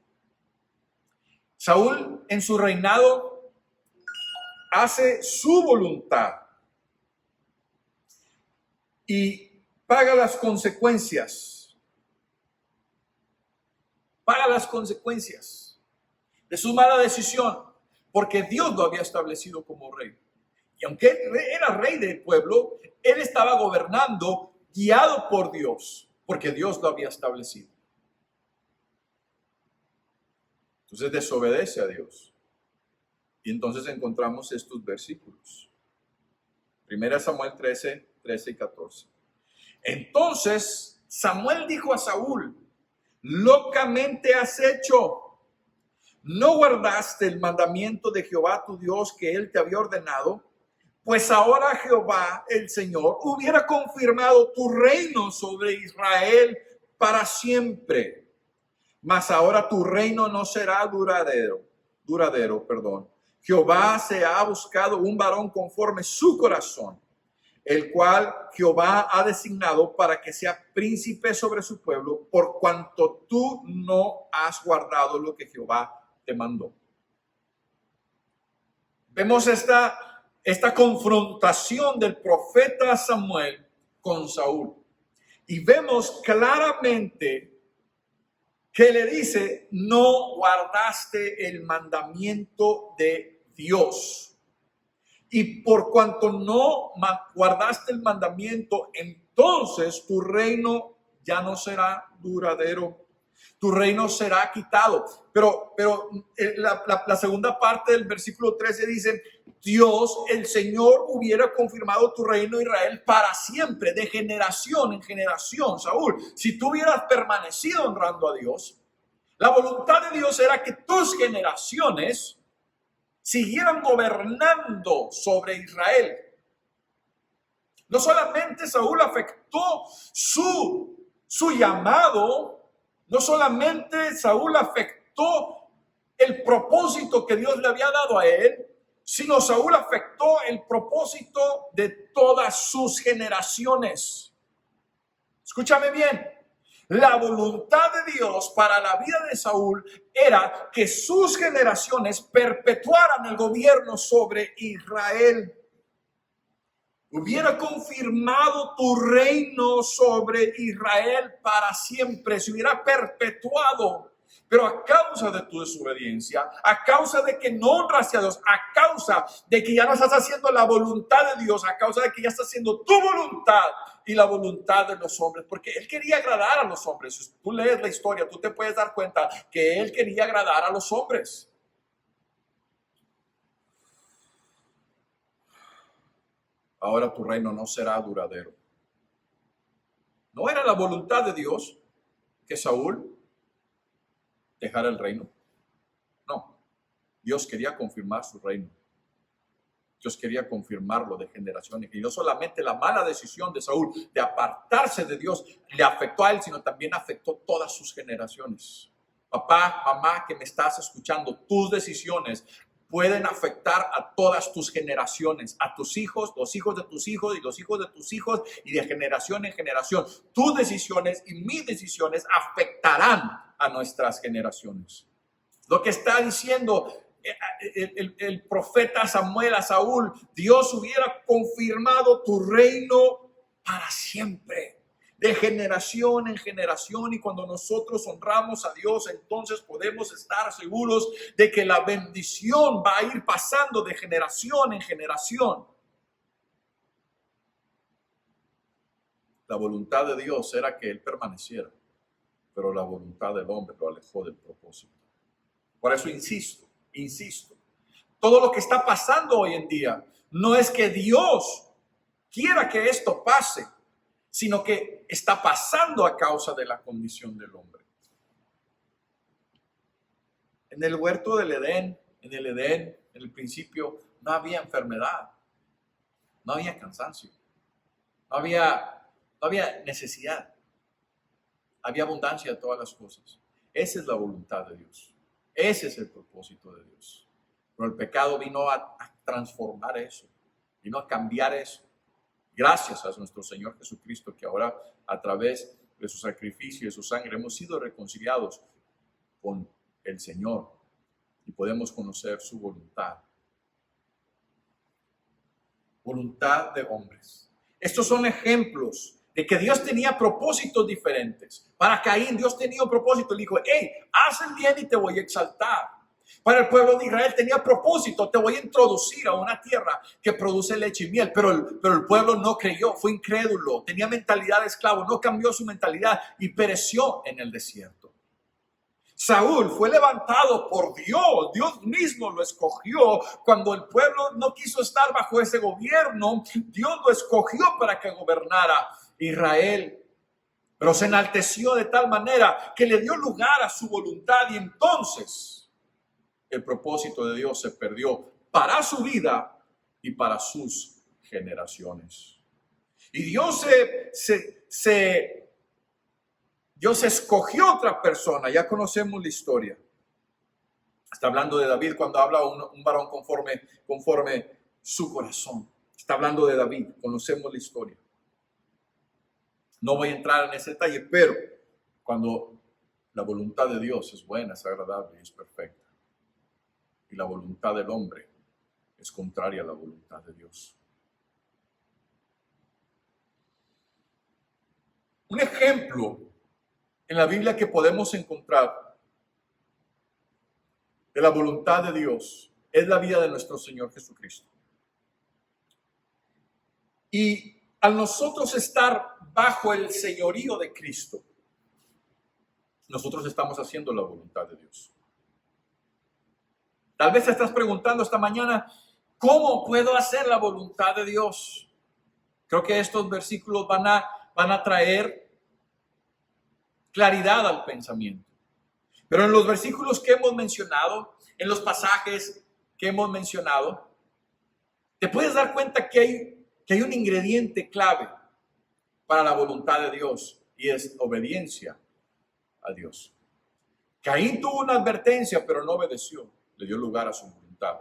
Saúl en su reinado hace su voluntad y paga las consecuencias. Paga las consecuencias de su mala decisión, porque Dios lo había establecido como rey. Y aunque él era rey del pueblo, él estaba gobernando guiado por Dios, porque Dios lo había establecido. Entonces desobedece a Dios. Y entonces encontramos estos versículos. 1 Samuel 13, 13 y 14. Entonces Samuel dijo a Saúl: locamente has hecho. ¿No guardaste el mandamiento de Jehová tu Dios que él te había ordenado? Pues ahora Jehová, el Señor, hubiera confirmado tu reino sobre Israel para siempre. Mas ahora tu reino no será duradero. Jehová se ha buscado un varón conforme su corazón, el cual Jehová ha designado para que sea príncipe sobre su pueblo, por cuanto tú no has guardado lo que Jehová te mandó. Vemos esta confrontación del profeta Samuel con Saúl. Y vemos claramente que le dice: no guardaste el mandamiento de Dios. Y por cuanto no guardaste el mandamiento, entonces tu reino ya no será duradero. Tu reino será quitado. Pero la segunda parte del versículo 13 dice: Dios, el Señor, hubiera confirmado tu reino, Israel, para siempre, de generación en generación. Saúl, si tú hubieras permanecido honrando a Dios, la voluntad de Dios era que tus generaciones siguieran gobernando sobre Israel. No solamente Saúl afectó su llamado, no solamente Saúl afectó el propósito que Dios le había dado a él, sino Saúl afectó el propósito de todas sus generaciones. Escúchame bien. La voluntad de Dios para la vida de Saúl era que sus generaciones perpetuaran el gobierno sobre Israel. Hubiera confirmado tu reino sobre Israel para siempre, se hubiera perpetuado. Pero a causa de tu desobediencia, a causa de que no honras a Dios, a causa de que ya no estás haciendo la voluntad de Dios, a causa de que ya estás haciendo tu voluntad y la voluntad de los hombres, porque él quería agradar a los hombres. Si tú lees la historia, tú te puedes dar cuenta que él quería agradar a los hombres. Ahora tu reino no será duradero. No era la voluntad de Dios que Saúl dejara el reino. No, Dios quería confirmar su reino. Dios quería confirmarlo de generaciones. Y no solamente la mala decisión de Saúl de apartarse de Dios le afectó a él, sino también afectó todas sus generaciones. Papá, mamá, que me estás escuchando, tus decisiones pueden afectar a todas tus generaciones, a tus hijos, los hijos de tus hijos y los hijos de tus hijos y de generación en generación. Tus decisiones y mis decisiones afectarán a nuestras generaciones. Lo que está diciendo el profeta Samuel a Saúl: Dios hubiera confirmado tu reino para siempre, de generación en generación. Y cuando nosotros honramos a Dios, entonces podemos estar seguros de que la bendición va a ir pasando de generación en generación. La voluntad de Dios era que Él permaneciera, pero la voluntad del hombre lo alejó del propósito. Por eso insisto, todo lo que está pasando hoy en día no es que Dios quiera que esto pase, sino que está pasando a causa de la condición del hombre. En el huerto del Edén, en el principio, no había enfermedad, no había cansancio, no había necesidad, había abundancia de todas las cosas. Esa es la voluntad de Dios, ese es el propósito de Dios. Pero el pecado vino a transformar eso, vino a cambiar eso. Gracias a nuestro Señor Jesucristo, que ahora a través de su sacrificio y de su sangre hemos sido reconciliados con el Señor y podemos conocer su voluntad. Voluntad de hombres. Estos son ejemplos de que Dios tenía propósitos diferentes. Para Caín, Dios tenía un propósito. Le dijo: hey, haz el bien y te voy a exaltar. Para el pueblo de Israel tenía propósito: te voy a introducir a una tierra que produce leche y miel. Pero el pueblo no creyó, fue incrédulo, tenía mentalidad de esclavo, no cambió su mentalidad y pereció en el desierto. Saúl fue levantado por Dios, Dios mismo lo escogió. Cuando el pueblo no quiso estar bajo ese gobierno, Dios lo escogió para que gobernara Israel. Pero se enalteció de tal manera que le dio lugar a su voluntad, y entonces el propósito de Dios se perdió para su vida y para sus generaciones. Y Dios Dios escogió otra persona. Ya conocemos la historia. Está hablando de David cuando habla un varón conforme su corazón. Está hablando de David. Conocemos la historia. No voy a entrar en ese detalle, pero cuando la voluntad de Dios es buena, es agradable y es perfecta, y la voluntad del hombre es contraria a la voluntad de Dios. Un ejemplo en la Biblia que podemos encontrar de la voluntad de Dios es la vida de nuestro Señor Jesucristo. Y al nosotros estar bajo el señorío de Cristo, nosotros estamos haciendo la voluntad de Dios. Tal vez te estás preguntando esta mañana: ¿cómo puedo hacer la voluntad de Dios? Creo que estos versículos van a traer claridad al pensamiento. Pero en los versículos que hemos mencionado, en los pasajes que hemos mencionado, te puedes dar cuenta que hay un ingrediente clave para la voluntad de Dios, y es obediencia a Dios. Caín tuvo una advertencia, pero no obedeció. Le dio lugar a su voluntad.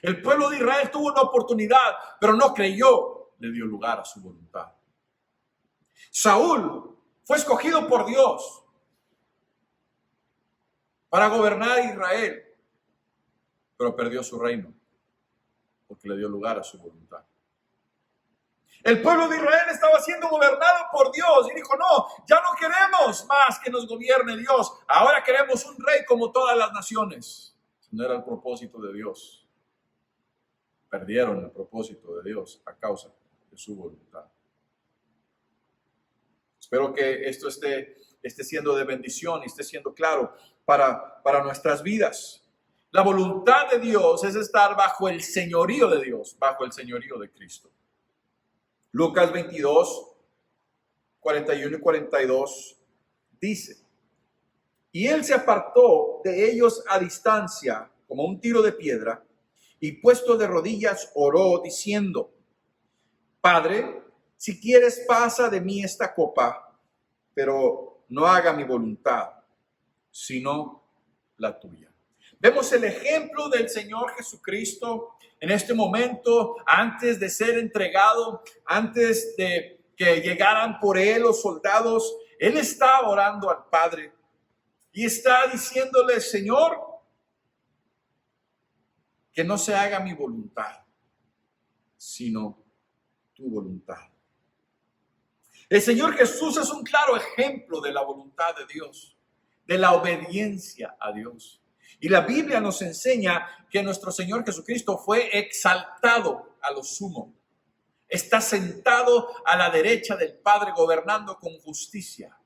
El pueblo de Israel tuvo una oportunidad, pero no creyó. Le dio lugar a su voluntad. Saúl fue escogido por Dios para gobernar Israel, pero perdió su reino porque le dio lugar a su voluntad. El pueblo de Israel estaba siendo gobernado por Dios y dijo: no, ya no queremos más que nos gobierne Dios. Ahora queremos un rey como todas las naciones. No era el propósito de Dios. Perdieron el propósito de Dios a causa de su voluntad. Espero que esto esté siendo de bendición y esté siendo claro para nuestras vidas. La voluntad de Dios es estar bajo el señorío de Dios, bajo el señorío de Cristo. Lucas 22, 41 y 42 dice: y él se apartó de ellos a distancia, como un tiro de piedra, y puesto de rodillas oró, diciendo: Padre, si quieres, pasa de mí esta copa, pero no haga mi voluntad, sino la tuya. Vemos el ejemplo del Señor Jesucristo en este momento, antes de ser entregado, antes de que llegaran por él los soldados. Él está orando al Padre y está diciéndole: Señor, que no se haga mi voluntad, sino tu voluntad. El Señor Jesús es un claro ejemplo de la voluntad de Dios, de la obediencia a Dios. Y la Biblia nos enseña que nuestro Señor Jesucristo fue exaltado a lo sumo. Está sentado a la derecha del Padre, gobernando con justicia,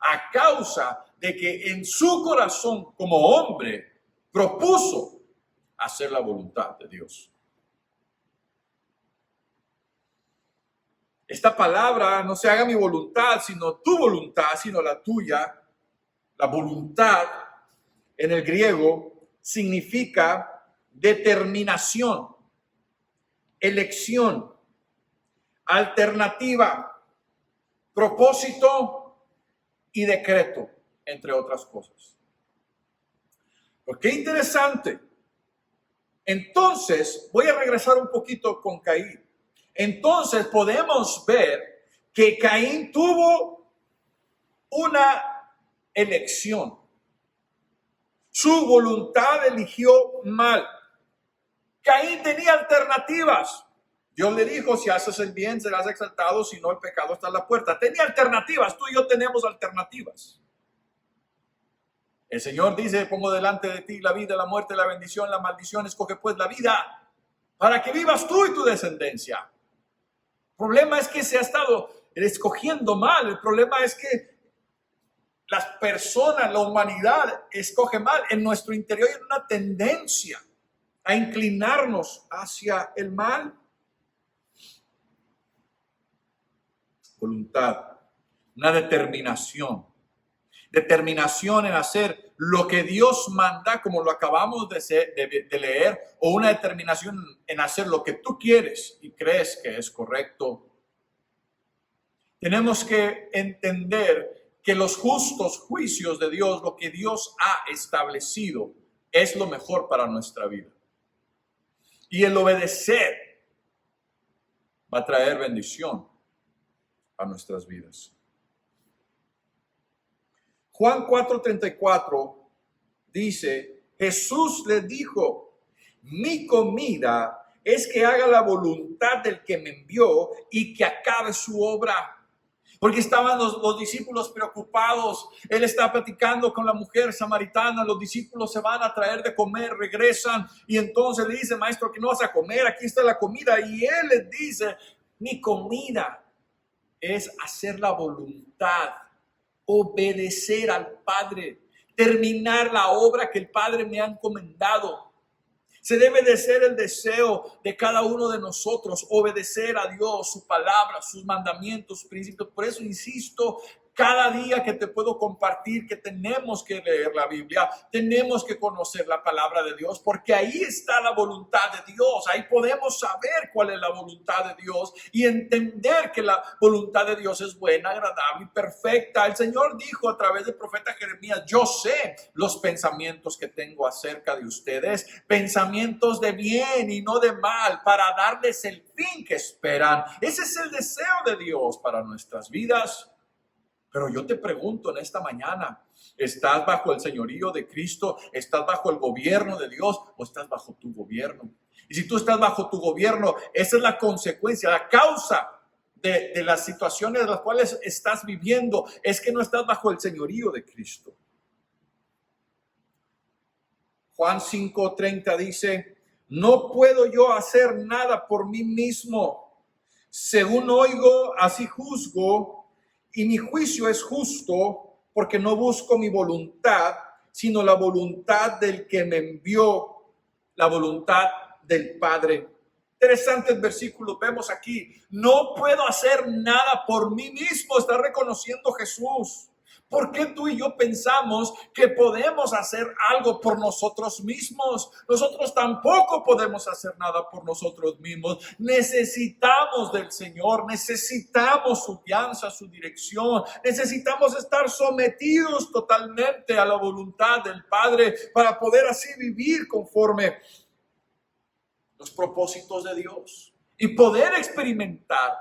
a causa de que en su corazón como hombre propuso hacer la voluntad de Dios. Esta palabra, no se haga mi voluntad, sino tu voluntad, sino la tuya. La voluntad en el griego significa determinación, elección, alternativa, propósito y decreto, entre otras cosas. Pues qué interesante. Entonces, voy a regresar un poquito con Caín. Entonces podemos ver que Caín tuvo una elección. Su voluntad eligió mal. Caín tenía alternativas. Dios le dijo: si haces el bien serás exaltado, si no el pecado está a la puerta. Tenía alternativas. Tú y yo tenemos alternativas. El Señor dice: pongo delante de ti la vida, la muerte, la bendición, la maldición. Escoge pues la vida para que vivas tú y tu descendencia. El problema es que se ha estado escogiendo mal. El problema es que las personas, la humanidad escoge mal. En nuestro interior hay una tendencia a inclinarnos hacia el mal. Voluntad, una determinación. Determinación en hacer lo que Dios manda, como lo acabamos de leer, o una determinación en hacer lo que tú quieres y crees que es correcto. Tenemos que entender que los justos juicios de Dios, lo que Dios ha establecido, es lo mejor para nuestra vida. Y el obedecer va a traer bendición a nuestras vidas. Juan 4:34 dice: Jesús le dijo: mi comida es que haga la voluntad del que me envió y que acabe su obra. Porque estaban los discípulos preocupados. Él está platicando con la mujer samaritana. Los discípulos se van a traer de comer, regresan. Y entonces le dice: maestro, ¿qué no vas a comer? Aquí está la comida. Y él les dice: mi comida es hacer la voluntad, obedecer al Padre, terminar la obra que el Padre me ha encomendado. Se debe de ser el deseo de cada uno de nosotros, obedecer a Dios, su palabra, sus mandamientos, sus principios. Por eso insisto cada día que te puedo compartir que tenemos que leer la Biblia, tenemos que conocer la palabra de Dios, porque ahí está la voluntad de Dios. Ahí podemos saber cuál es la voluntad de Dios y entender que la voluntad de Dios es buena, agradable y perfecta. El Señor dijo a través del profeta Jeremías: yo sé los pensamientos que tengo acerca de ustedes, pensamientos de bien y no de mal, para darles el fin que esperan. Ese es el deseo de Dios para nuestras vidas. Pero yo te pregunto en esta mañana: ¿estás bajo el señorío de Cristo? ¿Estás bajo el gobierno de Dios o estás bajo tu gobierno? Y si tú estás bajo tu gobierno, esa es la consecuencia, la causa de las situaciones de las cuales estás viviendo, es que no estás bajo el señorío de Cristo. Juan 5:30 dice: no puedo yo hacer nada por mí mismo. Según oigo, así juzgo. Y mi juicio es justo, porque no busco mi voluntad, sino la voluntad del que me envió, la voluntad del Padre. Interesantes versículos vemos aquí. No puedo hacer nada por mí mismo, está reconociendo Jesús. ¿Por qué tú y yo pensamos que podemos hacer algo por nosotros mismos? Nosotros tampoco podemos hacer nada por nosotros mismos. Necesitamos del Señor, necesitamos su guianza, su dirección. Necesitamos estar sometidos totalmente a la voluntad del Padre para poder así vivir conforme los propósitos de Dios y poder experimentar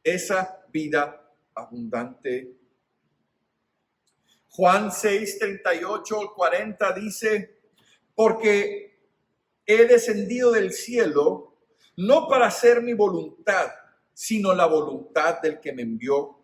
esa vida abundante. Juan 6, 38 al 40 dice, porque he descendido del cielo no para hacer mi voluntad, sino la voluntad del que me envió.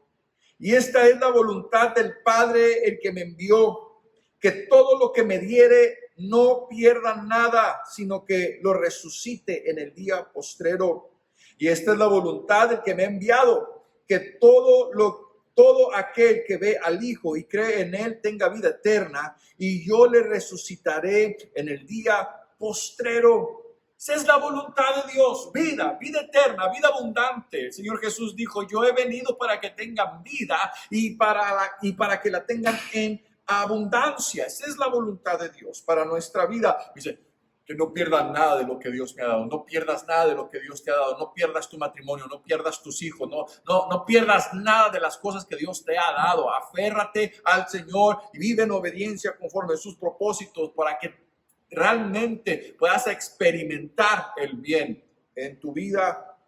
Y esta es la voluntad del Padre, el que me envió, que todo lo que me diere no pierda nada, sino que lo resucite en el día postrero. Y esta es la voluntad del que me ha enviado, que todo aquel que ve al Hijo y cree en Él tenga vida eterna, y yo le resucitaré en el día postrero. Esa es la voluntad de Dios, vida eterna, vida abundante. El Señor Jesús dijo, yo he venido para que tengan vida y para que la tengan en abundancia. Esa es la voluntad de Dios para nuestra vida. Dice, que no pierdas nada de lo que Dios me ha dado, no pierdas nada de lo que Dios te ha dado, no pierdas tu matrimonio, no pierdas tus hijos, no pierdas nada de las cosas que Dios te ha dado. Aférrate al Señor y vive en obediencia conforme a sus propósitos para que realmente puedas experimentar el bien en tu vida.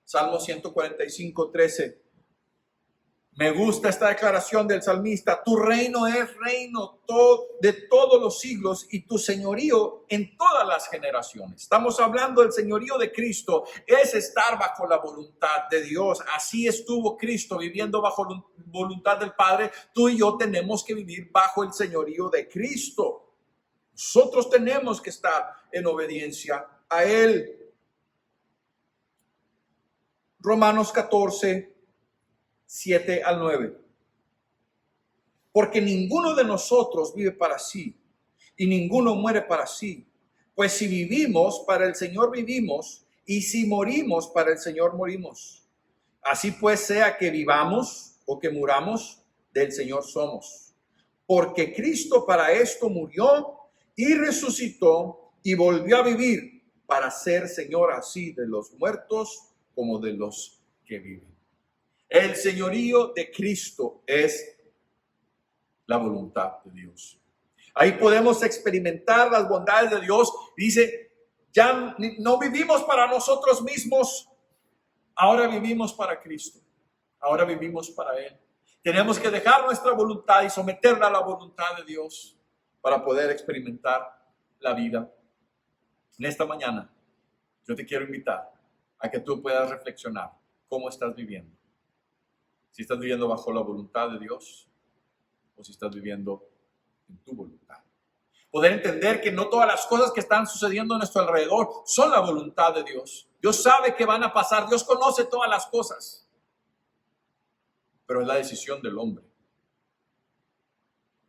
Salmo 145, 13. Me gusta esta declaración del salmista. Tu reino es reino de todos los siglos y tu señorío en todas las generaciones. Estamos hablando del señorío de Cristo. Es estar bajo la voluntad de Dios. Así estuvo Cristo viviendo bajo la voluntad del Padre. Tú y yo tenemos que vivir bajo el señorío de Cristo. Nosotros tenemos que estar en obediencia a Él. Romanos 14, 7 al 9. Porque ninguno de nosotros vive para sí y ninguno muere para sí. Pues si vivimos, para el Señor vivimos, y si morimos, para el Señor morimos. Así pues, sea que vivamos o que muramos, del Señor somos. Porque Cristo para esto murió y resucitó y volvió a vivir para ser Señor así de los muertos como de los que viven. El señorío de Cristo es la voluntad de Dios. Ahí podemos experimentar las bondades de Dios. Dice, ya no vivimos para nosotros mismos, ahora vivimos para Cristo. Ahora vivimos para Él. Tenemos que dejar nuestra voluntad y someterla a la voluntad de Dios para poder experimentar la vida. En esta mañana, yo te quiero invitar a que tú puedas reflexionar cómo estás viviendo. Si estás viviendo bajo la voluntad de Dios o si estás viviendo en tu voluntad. Poder entender que no todas las cosas que están sucediendo a nuestro alrededor son la voluntad de Dios. Dios sabe que van a pasar. Dios conoce todas las cosas. Pero es la decisión del hombre.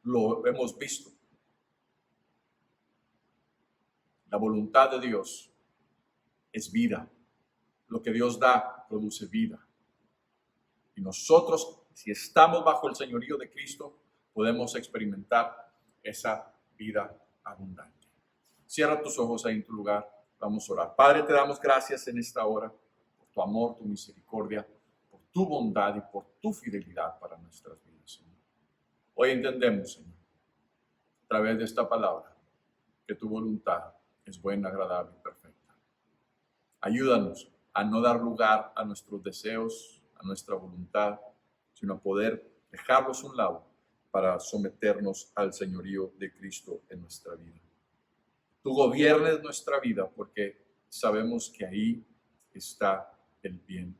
Lo hemos visto. La voluntad de Dios es vida. Lo que Dios da produce vida. Y nosotros, si estamos bajo el señorío de Cristo, podemos experimentar esa vida abundante. Cierra tus ojos ahí en tu lugar. Vamos a orar. Padre, te damos gracias en esta hora por tu amor, tu misericordia, por tu bondad y por tu fidelidad para nuestras vidas, Señor. Hoy entendemos, Señor, a través de esta palabra, que tu voluntad es buena, agradable y perfecta. Ayúdanos a no dar lugar a nuestros deseos, a nuestra voluntad, sino a poder dejarlos a un lado para someternos al señorío de Cristo en nuestra vida. Tú gobiernes nuestra vida porque sabemos que ahí está el bien,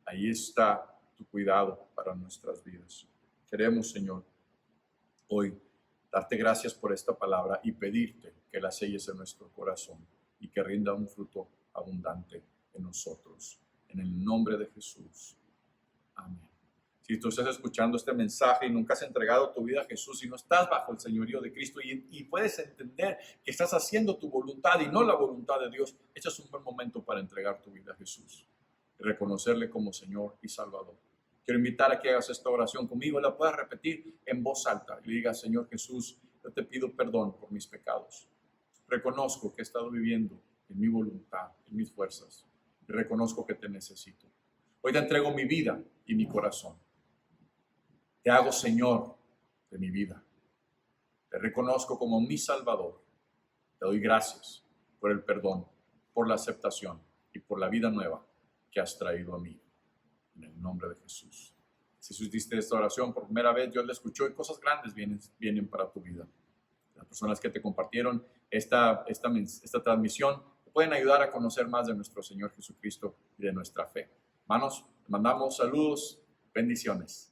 ahí está tu cuidado para nuestras vidas. Queremos, Señor, hoy darte gracias por esta palabra y pedirte que la selles en nuestro corazón y que rinda un fruto abundante en nosotros. En el nombre de Jesús. Amén. Si tú estás escuchando este mensaje y nunca has entregado tu vida a Jesús y no estás bajo el señorío de Cristo y puedes entender que estás haciendo tu voluntad y no la voluntad de Dios, este es un buen momento para entregar tu vida a Jesús y reconocerle como Señor y Salvador. quiero invitar a que hagas esta oración conmigo y la puedas repetir en voz alta. Y le digas, Señor Jesús, yo te pido perdón por mis pecados. Reconozco que he estado viviendo en mi voluntad, en mis fuerzas. Y reconozco que te necesito. Hoy te entrego mi vida y mi corazón. Te hago Señor de mi vida. Te reconozco como mi Salvador. Te doy gracias por el perdón, por la aceptación y por la vida nueva que has traído a mí. En el nombre de Jesús. Si hiciste esta oración por primera vez, Dios la escuchó y cosas grandes vienen para tu vida. Las personas que te compartieron esta transmisión te pueden ayudar a conocer más de nuestro Señor Jesucristo y de nuestra fe. Hermanos, mandamos saludos, bendiciones.